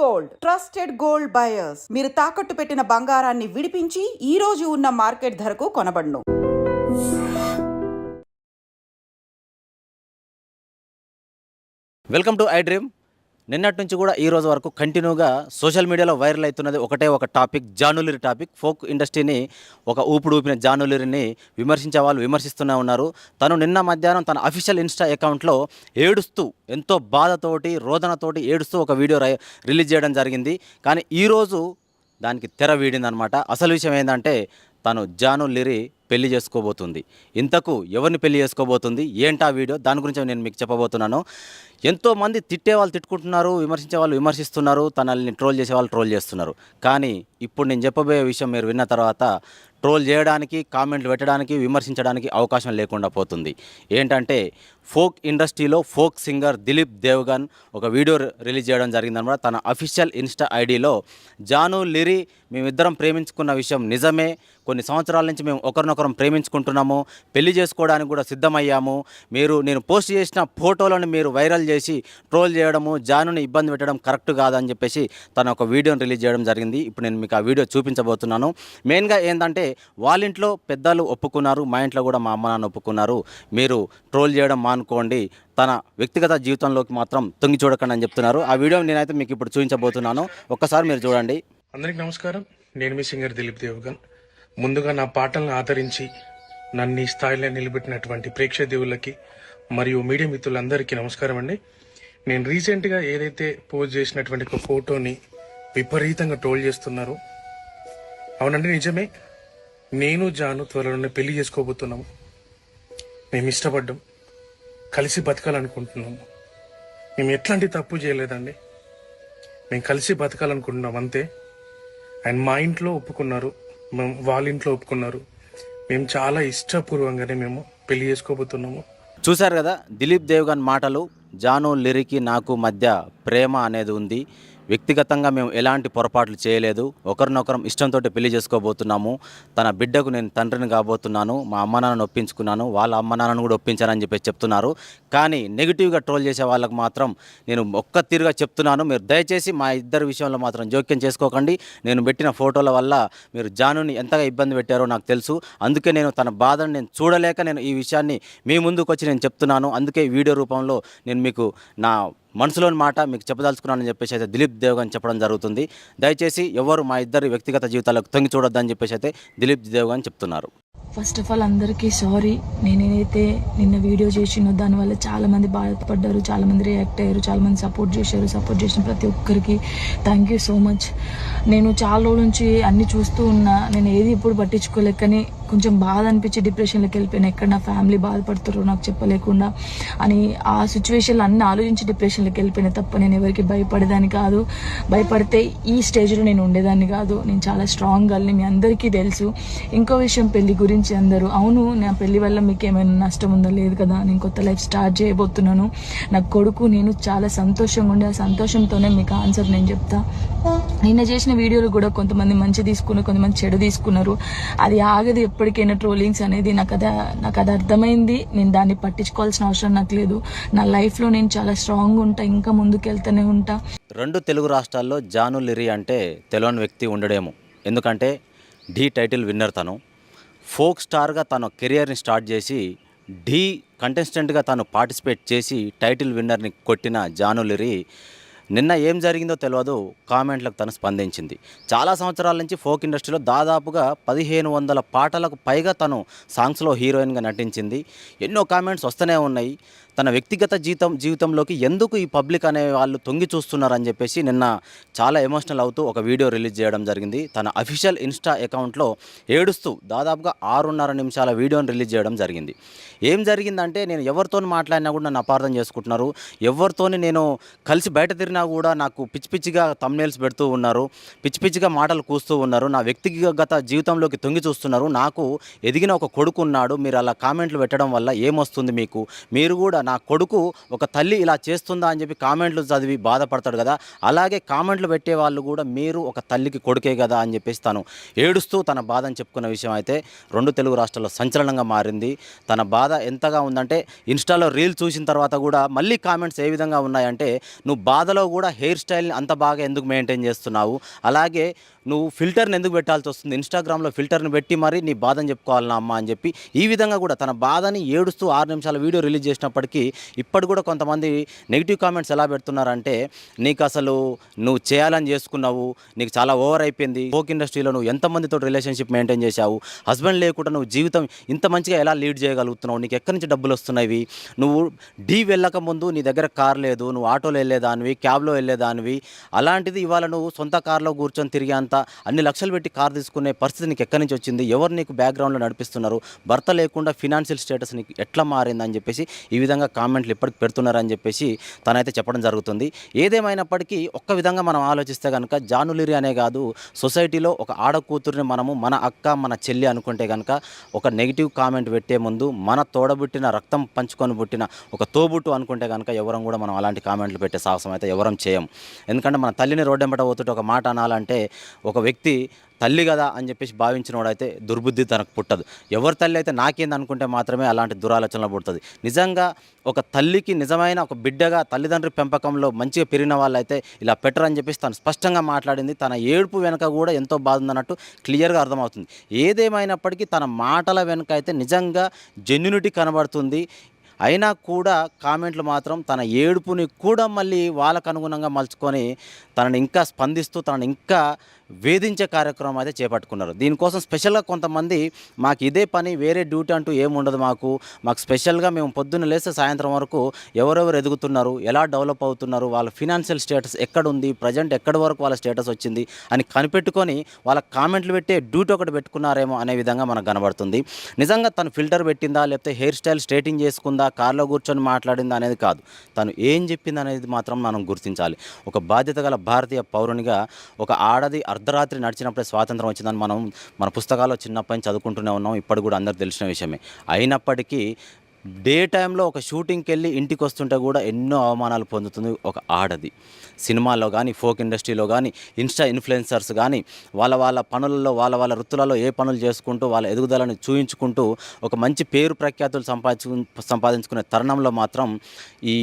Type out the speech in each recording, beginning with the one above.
Gold trusted gold buyers. మీరు తాకట్టు పెట్టిన బంగారాన్ని విడిపించి ఈ రోజు ఉన్న మార్కెట్ ధరకు కొనబడును. Welcome to iDream. నిన్నటి నుంచి కూడా ఈ రోజు వరకు కంటిన్యూగా సోషల్ మీడియాలో వైరల్ అవుతున్నది ఒకటే ఒక టాపిక్, జానులిరి టాపిక్. ఫోక్ ఇండస్ట్రీని ఒక ఊపిన జానులిరిని విమర్శించే వాళ్ళు విమర్శిస్తూనే ఉన్నారు. తను నిన్న మధ్యాహ్నం తన అఫీషియల్ ఇన్స్టా అకౌంట్లో ఏడుస్తూ, ఎంతో బాధతోటి, రోదనతోటి ఏడుస్తూ ఒక వీడియో రిలీజ్ చేయడం జరిగింది. కానీ ఈరోజు దానికి తెర వీడిందనమాట. అసలు విషయం ఏంటంటే తను జానులిరి పెళ్లి చేసుకోబోతుంది. ఇంతకు ఎవరిని పెళ్లి చేసుకోబోతుంది, ఏంటా వీడియో, దాని గురించి నేను మీకు చెప్పబోతున్నాను. ఎంతోమంది తిట్టే వాళ్ళు తిట్టుకుంటున్నారు, విమర్శించే వాళ్ళు విమర్శిస్తున్నారు, తనల్ని ట్రోల్ చేసే వాళ్ళు ట్రోల్ చేస్తున్నారు. కానీ ఇప్పుడు నేను చెప్పబోయే విషయం మీరు విన్న తర్వాత ట్రోల్ చేయడానికి, కామెంట్లు పెట్టడానికి, విమర్శించడానికి అవకాశం లేకుండా పోతుంది. ఏంటంటే ఫోక్ ఇండస్ట్రీలో ఫోక్ సింగర్ దిలీప్ దేవ్గన్ ఒక వీడియో రిలీజ్ చేయడం జరిగిందన్నమాట. తన అఫీషియల్ ఇన్స్టా ఐడిలో జానులిరి మేమిద్దరం ప్రేమించుకున్న విషయం నిజమే, కొన్ని సంవత్సరాల నుంచి మేము ఒకరినొకరం ప్రేమించుకుంటున్నాము, పెళ్లి చేసుకోవడానికి కూడా సిద్ధమయ్యాము, నేను పోస్ట్ చేసిన ఫోటోలను మీరు వైరల్ చేసి ట్రోల్ చేయడము, జానుని ఇబ్బంది పెట్టడం కరెక్ట్ కాదని చెప్పేసి తన ఒక వీడియోని రిలీజ్ చేయడం జరిగింది. ఇప్పుడు నేను మీకు ఆ వీడియో చూపించబోతున్నాను. మెయిన్గా ఏంటంటే వాళ్ళ ఇంట్లో పెద్దలు ఒప్పుకున్నారు, మా ఇంట్లో కూడా మా అమ్మ నాన్న ఒప్పుకున్నారు, మీరు ట్రోల్ చేయడం మానుకోండి, తన వ్యక్తిగత జీవితంలోకి మాత్రం తొంగి చూడకండి అని చెప్తున్నారు. ఆ వీడియో నేనైతే మీకు ఇప్పుడు చూపించబోతున్నాను, ఒక్కసారి మీరు చూడండి. అందరికి నమస్కారం, నేను మీ సింగర్ దిలీప్ దేవ్గన్. ముందుగా నా పాటలను ఆదరించి నన్ను ఈ స్థాయిలో నిలబెట్టినటువంటి ప్రేక్షక దేవుళ్ళకి మరియు మీడియా మిత్రులందరికీ నమస్కారం అండి. నేను రీసెంట్గా ఏదైతే పోస్ట్ చేసినటువంటి ఒక ఫోటోని విపరీతంగా ట్రోల్ చేస్తున్నారు. అవునండి, నిజమే. నేను జాను త్వరలోనే పెళ్లి చేసుకోబోతున్నాము. మేము ఇష్టపడ్డాం, కలిసి బతకాలనుకుంటున్నాము. మేము ఎట్లాంటి తప్పు చేయలేదండి, మేము కలిసి బతకాలనుకుంటున్నాం అంతే. అండ్ మా ఇంట్లో ఒప్పుకున్నారు, మేము వాళ్ళ ఇంట్లో ఒప్పుకున్నారు. మేము చాలా ఇష్టపూర్వకంగానే మేము పెళ్లి చేసుకోబోతున్నాము. చూశారు కదా దిలీప్ దేవ్గన్ మాటలు. జానులిరికి నాకు మధ్య ప్రేమ అనేది ఉంది, వ్యక్తిగతంగా మేము ఎలాంటి పొరపాట్లు చేయలేదు, ఒకరినొకరం ఇష్టంతో పెళ్లి చేసుకోబోతున్నాము, తన బిడ్డకు నేను తండ్రిని కాబోతున్నాను, మా అమ్మ నాన్నను ఒప్పించుకున్నాను, వాళ్ళ అమ్మ నాన్నను కూడా ఒప్పించానని చెప్పి చెప్తున్నారు. కానీ నెగిటివ్గా ట్రోల్ చేసే వాళ్ళకు మాత్రం నేను ఒక్క తీరుగా చెప్తున్నాను, మీరు దయచేసి మా ఇద్దరి విషయంలో మాత్రం జోక్యం చేసుకోకండి. నేను పెట్టిన ఫోటోల వల్ల మీరు జానుని ఎంతగా ఇబ్బంది పెట్టారో నాకు తెలుసు. అందుకే నేను తన బాధను నేను చూడలేక నేను ఈ విషయాన్ని మీ ముందుకు వచ్చి నేను చెప్తున్నాను. అందుకే ఈ వీడియో రూపంలో నేను మీకు నా మనసులోని మాట మీకు చెప్పదలుచుకున్నానని చెప్పేసి అయితే దిలీప్ దేవ్గన్ చెప్పడం జరుగుతుంది. దయచేసి ఎవరు మా ఇద్దరి వ్యక్తిగత జీవితాలకు తొంగి చూడొద్దని చెప్పేసి అయితే దిలీప్ దేవ్గన్ చెప్తున్నారు. ఫస్ట్ ఆఫ్ ఆల్ అందరికీ సారీ. నేనేదైతే నిన్న వీడియో చేసినో దానివల్ల చాలామంది బాధపడ్డారు, చాలామంది రియాక్ట్ అయ్యారు, చాలామంది సపోర్ట్ చేశారు. సపోర్ట్ చేసిన ప్రతి ఒక్కరికి థ్యాంక్ యూ సో మచ్. నేను చాలా రోజుల నుంచి అన్ని చూస్తూ ఉన్నా, నేను ఏది ఇప్పుడు పట్టించుకోలేక, కానీ కొంచెం బాధ అనిపించి డిప్రెషన్లోకి వెళ్ళిపోయాను. ఎక్కడ నా ఫ్యామిలీ బాధపడుతారో నాకు చెప్పలేకుండా అని ఆ సిచ్యువేషన్లో అన్ని ఆలోచించి డిప్రెషన్లోకి వెళ్ళిపోయినా తప్ప నేను ఎవరికి భయపడేదాన్ని కాదు. భయపడితే ఈ స్టేజ్లో నేను ఉండేదాన్ని కాదు. నేను చాలా స్ట్రాంగ్ గర్ల్ని, మీ అందరికీ తెలుసు. ఇంకో విషయం, పెళ్లి గురించి అందరూ అవును, నా పెళ్లి వల్ల మీకు ఏమైనా నష్టం ఉందా? లేదు కదా. నేను కొత్త లైఫ్ స్టార్ట్ చేయబోతున్నాను. నా కొడుకు నేను చాలా సంతోషంగా ఉండే, ఆ సంతోషంతోనే మీకు ఆన్సర్ నేను చెప్తా. నిన్న చేసిన వీడియోలు కూడా కొంతమంది మంచి తీసుకున్నారు, కొంతమంది చెడు తీసుకున్నారు. అది ఆగదు ఎప్పటికైనా ట్రోలింగ్స్ అనేది. నాకు అది అర్థమైంది. నేను దాన్ని పట్టించుకోవాల్సిన అవసరం నాకు లేదు. నా లైఫ్లో నేను చాలా స్ట్రాంగ్ ఉంటా, ఇంకా ముందుకు వెళ్తూనే ఉంటా. 2 తెలుగు రాష్ట్రాల్లో జానులిరి అంటే తెలియని వ్యక్తి ఉండడేమో. ఎందుకంటే ఢీ టైటిల్ విన్నర్ తను. ఫోక్ స్టార్గా తన కెరియర్ని స్టార్ట్ చేసి ఢీ కంటెస్టెంట్గా తను పార్టిసిపేట్ చేసి టైటిల్ విన్నర్ని కొట్టిన జానులిరి నిన్న ఏం జరిగిందో తెలియదు, కామెంట్లకు తను స్పందించింది. చాలా సంవత్సరాల నుంచి ఫోక్ ఇండస్ట్రీలో దాదాపుగా 1500 పాటలకు పైగా తను సాంగ్స్లో హీరోయిన్గా నటించింది. ఎన్నో కామెంట్స్ వస్తూనే ఉన్నాయి. తన వ్యక్తిగత జీవితంలోకి ఎందుకు ఈ పబ్లిక్ అనే వాళ్ళు తొంగి చూస్తున్నారని చెప్పేసి నిన్న చాలా ఎమోషనల్ అవుతూ ఒక వీడియో రిలీజ్ చేయడం జరిగింది. తన అఫీషియల్ ఇన్స్టా అకౌంట్లో ఏడుస్తూ దాదాపుగా 6.5 నిమిషాల వీడియోని రిలీజ్ చేయడం జరిగింది. ఏం జరిగిందంటే, నేను ఎవరితో మాట్లాడినా కూడా నన్ను అపార్థం చేసుకుంటున్నారు, ఎవరితోని నేను కలిసి బయట తిరిగినా కూడా నాకు పిచ్చిగా థంబ్నెయిల్స్ పెడుతూ ఉన్నారు, పిచ్చిగా మాటలు కూస్తూ ఉన్నారు, నా వ్యక్తిగత జీవితంలోకి తొంగి చూస్తున్నారు, నాకు ఎదిగిన ఒక కొడుకు ఉన్నాడు, మీరు అలా కామెంట్లు పెట్టడం వల్ల ఏమొస్తుంది మీకు, మీరు కూడా నా కొడుకు ఒక తల్లి ఇలా చేస్తుందా అని చెప్పి కామెంట్లు చదివి బాధపడతాడు కదా, అలాగే కామెంట్లు పెట్టే వాళ్ళు కూడా మీరు ఒక తల్లికి కొడుకే కదా అని చెప్పేసి తను ఏడుస్తూ తన బాధని చెప్పుకున్న విషయం అయితే 2 తెలుగు రాష్ట్రాల్లో సంచలనంగా మారింది. తన బాధ ఎంతగా ఉందంటే ఇన్స్టాలో రీల్ చూసిన తర్వాత కూడా మళ్ళీ కామెంట్స్ ఏ విధంగా ఉన్నాయంటే, నువ్వు బాధలో కూడా హెయిర్ స్టైల్ని అంత బాగా ఎందుకు మెయింటైన్ చేస్తున్నావు, అలాగే నువ్వు ఫిల్టర్ని ఎందుకు పెట్టాల్సి వస్తుంది, ఇన్స్టాగ్రామ్లో ఫిల్టర్ని పెట్టి మరి నీ బాధని చెప్పుకోవాలన్నా అమ్మ అని చెప్పి ఈ విధంగా కూడా తన బాధని ఏడుస్తూ 6 నిమిషాల వీడియో రిలీజ్ చేసినప్పటికీ ఇప్పటి కూడా కొంతమంది నెగిటివ్ కామెంట్స్ ఎలా పెడుతున్నారంటే, నీకు అసలు నువ్వు చేయాలని చేసుకున్నావు, నీకు చాలా ఓవర్ అయిపోయింది, ఫోక్ ఇండస్ట్రీలో నువ్వు ఎంతమందితో రిలేషన్షిప్ మెయింటైన్ చేశావు, హస్బెండ్ లేకుండా నువ్వు జీవితం ఇంత మంచిగా ఎలా లీడ్ చేయగలుగుతున్నావు, నీకు ఎక్కడి నుంచి డబ్బులు వస్తున్నాయి, నువ్వు డీ వెళ్ళక ముందు నీ దగ్గర కార్ లేదు, నువ్వు ఆటోలో వెళ్ళేదానివి, క్యాబ్లో వెళ్ళేదానివి, అలాంటిది ఇవాళ నువ్వు సొంత కార్లో కూర్చొని తిరిగేంత అన్ని లక్షలు పెట్టి కార్ తీసుకునే పరిస్థితి నీకు ఎక్కడి నుంచి వచ్చింది, ఎవరు నీకు బ్యాక్గ్రౌండ్లో నడిపిస్తున్నారు, భర్త లేకుండా ఫినాన్షియల్ స్టేటస్ నీకు ఎట్లా మారిందని చెప్పేసి ఈ విధంగా కామెంట్లు ఇప్పటికి పెడుతున్నారని చెప్పేసి తనైతే చెప్పడం జరుగుతుంది. ఏదేమైనప్పటికీ ఒక్క విధంగా మనం ఆలోచిస్తే కనుక జానులిరి అనే కాదు, సొసైటీలో ఒక ఆడకూతురిని మనము మన అక్క మన చెల్లి అనుకుంటే కనుక ఒక నెగిటివ్ కామెంట్ పెట్టే ముందు మన తోడబుట్టిన రక్తం పంచుకొని పుట్టిన ఒక తోబుట్టు అనుకుంటే కనుక ఎవరం కూడా మనం అలాంటి కామెంట్లు పెట్టే సాహసం అయితే ఎవరం చేయం. ఎందుకంటే మన తల్లిని రోడ్డెంబట పోతుంటే ఒక మాట అనాలంటే ఒక వ్యక్తి తల్లి కదా అని చెప్పేసి భావించిన వాడైతే దుర్బుద్ధి తనకు పుట్టదు. ఎవరి తల్లి అయితే నాకేంది అనుకుంటే మాత్రమే అలాంటి దురాలోచనలు పుడుతుంది. నిజంగా ఒక తల్లికి నిజమైన ఒక బిడ్డగా తల్లిదండ్రి పెంపకంలో మంచిగా పెరిగిన వాళ్ళైతే ఇలా పెట్టరని చెప్పేసి తను స్పష్టంగా మాట్లాడింది. తన ఏడుపు వెనుక కూడా ఎంతో బాధ ఉందన్నట్టు క్లియర్గా అర్థమవుతుంది. ఏదేమైనప్పటికీ తన మాటల వెనుక అయితే నిజంగా జెన్యూనిటీ కనబడుతుంది. అయినా కూడా కామెంట్లు మాత్రం తన ఏడుపుని కూడా మళ్ళీ వాళ్ళకు అనుగుణంగా మలుచుకొని తనని ఇంకా స్పందిస్తూ తనని ఇంకా వేధించే కార్యక్రమం అయితే చేపట్టుకున్నారు. దీనికోసం స్పెషల్గా కొంతమంది మాకు ఇదే పని, వేరే డ్యూటీ అంటూ ఏముండదు, మాకు స్పెషల్గా మేము పొద్దున్న లేస్తే సాయంత్రం వరకు ఎవరెవరు ఎదుగుతున్నారు, ఎలా డెవలప్ అవుతున్నారు, వాళ్ళ ఫినాన్షియల్ స్టేటస్ ఎక్కడుంది, ప్రజెంట్ ఎక్కడి వరకు వాళ్ళ స్టేటస్ వచ్చింది అని కనిపెట్టుకొని వాళ్ళ కామెంట్లు పెట్టే డ్యూటీ ఒకటి పెట్టుకున్నారేమో అనే విధంగా మనకు కనబడుతుంది. నిజంగా తను ఫిల్టర్ పెట్టిందా, లేకపోతే హెయిర్ స్టైల్ స్ట్రైటింగ్ చేసుకుందా, కార్లో కూర్చొని మాట్లాడిందా అనేది కాదు, తను ఏం చెప్పింది అనేది మాత్రం మనం గుర్తించాలి. ఒక బాధ్యత గల భారతీయ పౌరునిగా ఒక ఆడది అర్ధరాత్రి నడిచినప్పుడే స్వాతంత్రం వచ్చిందని మనం మన పుస్తకాల్లో చిన్నప్పటి నుంచి చదువుకుంటూనే ఉన్నాం. ఇప్పుడు కూడా అందరికి తెలిసిన విషయమే. అయినప్పటికీ డే టైంలో ఒక షూటింగ్కి వెళ్ళి ఇంటికి వస్తుంటే కూడా ఎన్నో అవమానాలు పొందుతుంది ఒక ఆడది. సినిమాల్లో కానీ, ఫోక్ ఇండస్ట్రీలో కానీ, ఇన్స్టా ఇన్ఫ్లుయెన్సర్స్ కానీ వాళ్ళ పనులలో వాళ్ళ వృత్తులలో ఏ పనులు చేసుకుంటూ వాళ్ళ ఎదుగుదలను చూయించుకుంటూ ఒక మంచి పేరు ప్రఖ్యాతులు సంపాదించుకునే తరుణంలో మాత్రం ఈ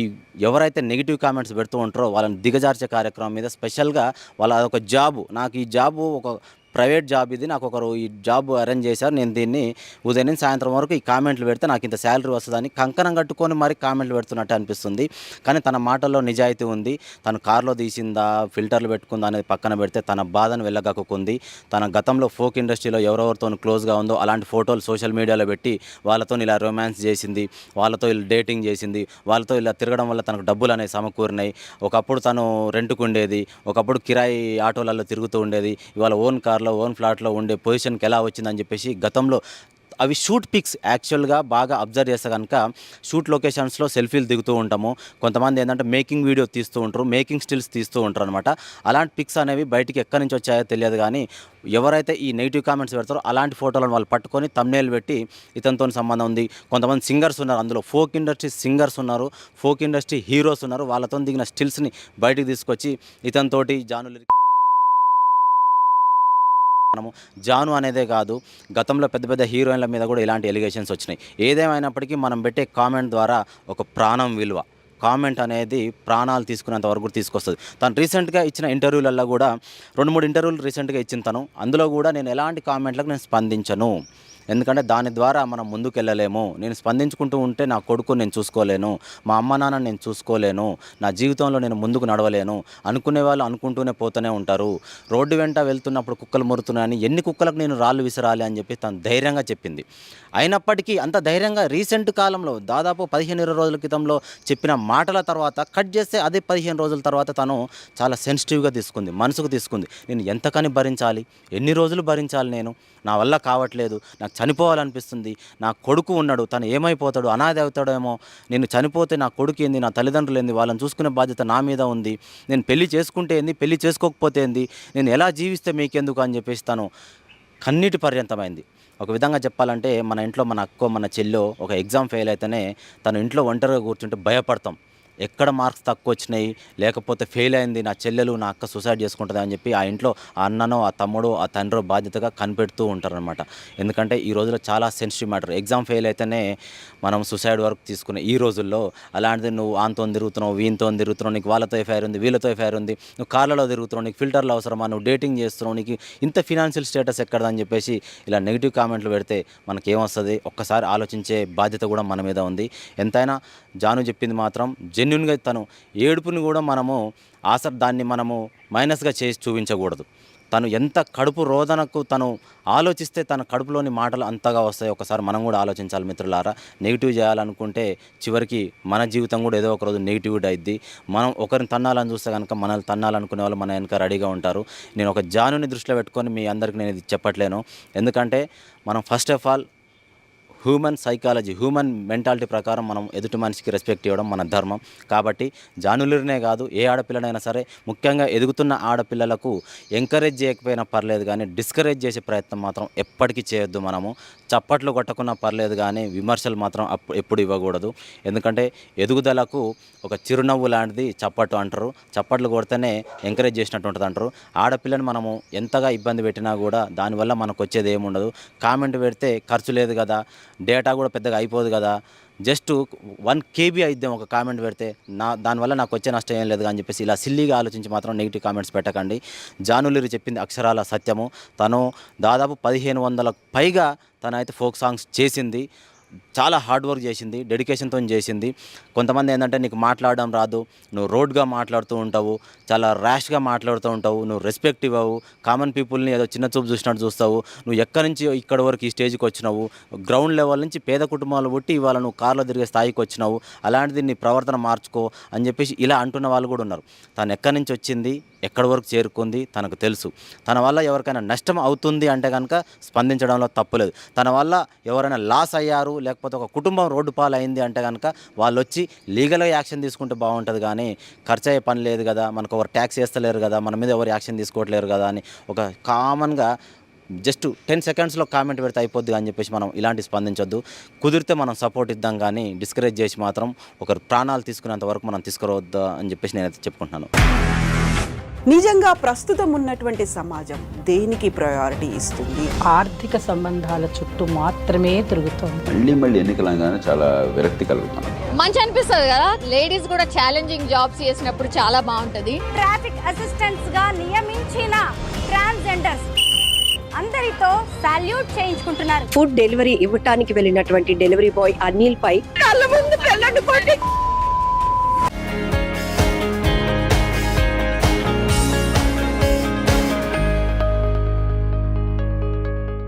ఎవరైతే నెగిటివ్ కామెంట్స్ పెడుతూ ఉంటారో వాళ్ళని దిగజార్చే కార్యక్రమం మీద స్పెషల్గా వాళ్ళ అదొక జాబు, నాకు ఈ జాబు ఒక ప్రైవేట్ జాబ్, ఇది నాకు ఒకరు ఈ జాబ్ అరేంజ్ చేశారు, నేను దీన్ని ఉదయం నుంచి సాయంత్రం వరకు ఈ కామెంట్లు పెడితే నాకు ఇంత శాలరీ వస్తుందని కంకణం కట్టుకొని మరి కామెంట్లు పెడుతున్నట్టు అనిపిస్తుంది. కానీ తన మాటల్లో నిజాయితీ ఉంది. తను కార్లో తీసిందా, ఫిల్టర్లు పెట్టుకుందా అనేది పక్కన పెడితే తన బాధను వెళ్ళగక్కుంది. తన గతంలో ఫోక్ ఇండస్ట్రీలో ఎవరెవరితో క్లోజ్గా ఉందో అలాంటి ఫోటోలు సోషల్ మీడియాలో పెట్టి వాళ్ళతో ఇలా రొమాన్స్ చేసింది, వాళ్ళతో ఇలా డేటింగ్ చేసింది, వాళ్ళతో ఇలా తిరగడం వల్ల తనకు డబ్బులు అనేవి సమకూరినాయి. ఒకప్పుడు తను రెంట్కు ఉండేది, ఒకప్పుడు కిరాయి ఆటోలలో తిరుగుతూ ఉండేది, ఇవాళ ఓన్ కార్లో ఓన్ ఫ్లాట్లో ఉండే పొజిషన్కి ఎలా వచ్చిందని చెప్పేసి గతంలో అవి షూట్ పిక్స్ యాక్చువల్గా బాగా అబ్జర్వ్ చేస్తే కనుక షూట్ లొకేషన్స్లో సెల్ఫీలు దిగుతూ ఉంటాము. కొంతమంది ఏంటంటే మేకింగ్ వీడియో తీస్తూ ఉంటారు, మేకింగ్ స్టిల్స్ తీస్తూ ఉంటారు అనమాట. అలాంటి పిక్స్ అనేవి బయటికి ఎక్కడి నుంచి వచ్చాయో తెలియదు. కానీ ఎవరైతే ఈ నెగిటివ్ కామెంట్స్ పెడతారో అలాంటి ఫోటోలను వాళ్ళు పట్టుకొని థంబ్నెయిల్ పెట్టి ఇతనితో సంబంధం ఉంది. కొంతమంది సింగర్స్ ఉన్నారు, అందులో ఫోక్ ఇండస్ట్రీ సింగర్స్ ఉన్నారు, ఫోక్ ఇండస్ట్రీ హీరోస్ ఉన్నారు, వాళ్ళతో దిగిన స్టిల్స్ని బయటికి తీసుకొచ్చి ఇతనితోటి జాను అనేదే కాదు, గతంలో పెద్ద పెద్ద హీరోయిన్ల మీద కూడా ఇలాంటి ఎలిగేషన్స్ వచ్చినాయి. ఏదేమైనప్పటికీ మనం పెట్టే కామెంట్ ద్వారా ఒక ప్రాణం విలువ, కామెంట్ అనేది ప్రాణాలు తీసుకునేంత వరకు తీసుకొస్తుంది. తను రీసెంట్గా ఇచ్చిన ఇంటర్వ్యూలలో కూడా 2-3 ఇంటర్వ్యూలు రీసెంట్గా ఇచ్చిన తను, అందులో కూడా నేను ఎలాంటి కామెంట్లకు నేను స్పందించను, ఎందుకంటే దాని ద్వారా మనం ముందుకెళ్ళలేము, నేను స్పందించుకుంటూ ఉంటే నా కొడుకు నేను చూసుకోలేను, మా అమ్మ నాన్న నేను చూసుకోలేను, నా జీవితంలో నేను ముందుకు నడవలేను, అనుకునే వాళ్ళు అనుకుంటూనే పోతూనే ఉంటారు, రోడ్డు వెంట వెళ్తున్నప్పుడు కుక్కలు మురుతున్నాయని ఎన్ని కుక్కలకు నేను రాళ్ళు విసరాలి అని చెప్పి తను ధైర్యంగా చెప్పింది. అయినప్పటికీ అంత ధైర్యంగా రీసెంట్ కాలంలో దాదాపు 15-20 రోజుల క్రితంలో చెప్పిన మాటల తర్వాత కట్ చేస్తే అదే 15 రోజుల తర్వాత తను చాలా సెన్సిటివ్గా తీసుకుంది, మనసుకు తీసుకుంది. నేను ఎంతకని భరించాలి, ఎన్ని రోజులు భరించాలి, నేను నా వల్ల కావట్లేదు, నాకు చనిపోవాలనిపిస్తుంది, నా కొడుకు ఉన్నాడు, తను ఏమైపోతాడు, అనాథ అవుతాడేమో, నేను చనిపోతే నా కొడుకు ఏంది, నా తల్లిదండ్రులు ఏంది, వాళ్ళని చూసుకునే బాధ్యత నా మీద ఉంది, నేను పెళ్లి చేసుకుంటే ఏంది, పెళ్లి చేసుకోకపోతే ఏంది, నేను ఎలా జీవిస్తే మీకెందుకు అని చెప్పేసి తను కన్నీటి పర్యంతమైంది. ఒక విధంగా చెప్పాలంటే మన ఇంట్లో మన అక్కో మన చెల్లో ఒక ఎగ్జామ్ ఫెయిల్ అయితేనే తను ఇంట్లో ఒంటరిగా కూర్చుంటే భయపడతాం. ఎక్కడ మార్క్స్ తక్కువ వచ్చినాయి, లేకపోతే ఫెయిల్ అయింది నా చెల్లెలు నా అక్క సూసైడ్ చేసుకుంటుంది అని చెప్పి ఆ ఇంట్లో ఆ అన్ననో ఆ తమ్ముడో ఆ తండ్రో బాధ్యతగా కనిపెడుతూ ఉంటారనమాట. ఎందుకంటే ఈ రోజుల్లో చాలా సెన్సిటివ్ మ్యాటర్. ఎగ్జామ్ ఫెయిల్ అయితేనే మనం సూసైడ్ వరకు తీసుకునే ఈ రోజుల్లో, అలాంటిది నువ్వు ఆన్తో తిరుగుతున్నావు, వీనితో తిరుగుతున్నావు, నీకు వాళ్ళతో ఎఫ్ఐఆర్ ఉంది, వీళ్ళతో ఎఫ్ఐఆర్ ఉంది, నువ్వు కార్లలో తిరుగుతున్నావు, నీకు ఫిల్టర్లు అవసరమా, నువ్వు డేటింగ్ చేస్తున్నావు, నీకు ఇంత ఫినాన్షియల్ స్టేటస్ ఎక్కడదని చెప్పేసి ఇలా నెగిటివ్ కామెంట్లు పెడితే మనకేమొస్తుంది? ఒక్కసారి ఆలోచించే బాధ్యత కూడా మన మీద ఉంది. ఎంతైనా జాను చెప్పింది మాత్రం జెన్యున్గా తను ఏడుపుని కూడా మనము దాన్ని మనము మైనస్గా చేసి చూపించకూడదు. తను ఎంత కడుపు రోదనకు తను ఆలోచిస్తే తన కడుపులోని మాటలు అంతగా వస్తాయి. ఒకసారి మనం కూడా ఆలోచించాలి మిత్రులారా. నెగిటివ్ చేయాలనుకుంటే చివరికి మన జీవితం కూడా ఏదో ఒక రోజు నెగిటివిటీ అయింది. మనం ఒకరిని తన్నాలని చూస్తే కనుక మనల్ని తన్నాలనుకునే వాళ్ళు మన వెనక రెడీగా ఉంటారు. నేను ఒక జానుని దృష్టిలో పెట్టుకొని మీ అందరికీ నేను ఇది చెప్పట్లేను. ఎందుకంటే మనం first of all human psychology, human mentality ప్రకారం మనం ఎదుటి మనిషికి రెస్పెక్ట్ ఇవ్వడం మన ధర్మం. కాబట్టి జానులనే కాదు, ఏ ఆడపిల్లనైనా సరే, ముఖ్యంగా ఎదుగుతున్న ఆడపిల్లలకు ఎంకరేజ్ చేయకపోయినా పర్లేదు కానీ డిస్కరేజ్ చేసే ప్రయత్నం మాత్రం ఎప్పటికీ చేయొద్దు. మనము చప్పట్లు కొట్టకున్నా పర్లేదు కానీ విమర్శలు మాత్రం ఎప్పుడు ఇవ్వకూడదు. ఎందుకంటే ఎదుగుదలకు ఒక చిరునవ్వు లాంటిది చప్పట్లు అంటారు. చప్పట్లు కొడితేనే ఎంకరేజ్ చేసినట్టు ఉంటుంది అంటారు. ఆడపిల్లని మనము ఎంతగా ఇబ్బంది పెట్టినా కూడా దానివల్ల మనకు వచ్చేది ఏముండదు. కామెంట్ పెడితే ఖర్చు లేదు కదా, డేటా కూడా పెద్దగా అయిపోదు కదా, జస్ట్ 1 KB అయిద్దాం ఒక కామెంట్ పెడితే, దానివల్ల నాకు వచ్చే నష్టం ఏం లేదు అని చెప్పేసి ఇలా సిల్లీగా ఆలోచించి మాత్రం నెగిటివ్ కామెంట్స్ పెట్టకండి. జానులీరి చెప్పింది అక్షరాల సత్యము. తను దాదాపు 1500లకు పైగా తనైతే ఫోక్ సాంగ్స్ చేసింది. చాలా హార్డ్ వర్క్ చేసింది, డెడికేషన్తో చేసింది. కొంతమంది ఏంటంటే నీకు మాట్లాడడం రాదు, నువ్వు రోడ్గా మాట్లాడుతూ ఉంటావు, చాలా ర్యాష్గా మాట్లాడుతూ ఉంటావు, నువ్వు రెస్పెక్ట్ ఇవ్వవు, కామన్ పీపుల్ని ఏదో చిన్న చూపు చూసినట్టు చూస్తావు, నువ్వు ఎక్కడి నుంచి ఇక్కడి వరకు ఈ స్టేజ్కి వచ్చినావు, గ్రౌండ్ లెవెల్ నుంచి పేద కుటుంబాలు పుట్టి ఇవాళ నువ్వు కార్లో తిరిగే స్థాయికి వచ్చినావు, అలాంటిది నీ ప్రవర్తన మార్చుకో అని చెప్పేసి ఇలా అంటున్న వాళ్ళు కూడా ఉన్నారు. తను ఎక్కడి నుంచి వచ్చింది, ఎక్కడి వరకు చేరుకుంది తనకు తెలుసు. తన వల్ల ఎవరికైనా నష్టం అవుతుంది అంటే కనుక స్పందించడంలో తప్పులేదు. తన వల్ల ఎవరైనా లాస్ అయ్యారు, లేకపోతే ఒక కుటుంబం రోడ్డు పాలు అయింది అంటే కనుక వాళ్ళు వచ్చి లీగల్గా యాక్షన్ తీసుకుంటే బాగుంటుంది. కానీ ఖర్చు అయ్యే పని లేదు కదా, మనకు ఎవరు ట్యాక్స్ వేస్తలేరు కదా, మన మీద ఎవరు యాక్షన్ తీసుకోవట్లేరు కదా అని ఒక కామన్గా జస్ట్ 10 సెకండ్స్లో కామెంట్ పెడితే అయిపోద్ది అని చెప్పేసి మనం ఇలాంటి స్పందించొద్దు. కుదిరితే మనం సపోర్ట్ ఇద్దాం కానీ డిస్కరేజ్ చేసి మాత్రం ఒకరు ప్రాణాలు తీసుకునేంత వరకు మనం తీసుకురావద్దా అని చెప్పేసి నేనైతే చెప్పుకుంటున్నాను. నిజంగా ప్రస్తుతం ఉన్నటువంటి సమాజం దేనికి ప్రయారిటీ ఇస్తుంది? ఆర్థిక సంబంధాల చుట్టూ మాత్రమే తిరుగుతోంది. మళ్ళీ ఎన్నికలంగానే చాలా విరక్తి కలుగుతాను. మంచి అనిపిస్తుంది కదా, లేడీస్ కూడా ఛాలెంజింగ్ జాబ్స్ చేసినప్పుడు చాలా బాగుంటది. ట్రాఫిక్ అసిస్టెంట్స్ గా నియమించిన ట్రాన్స్జెండర్స్ అందరితో సాల్యూట్ చేయించుకుంటున్నారు. ఫుడ్ డెలివరీ ఇవ్వటానికి వెళ్ళినటువంటి డెలివరీ బాయ్ అనిల్ పై కళ్ళ ముందు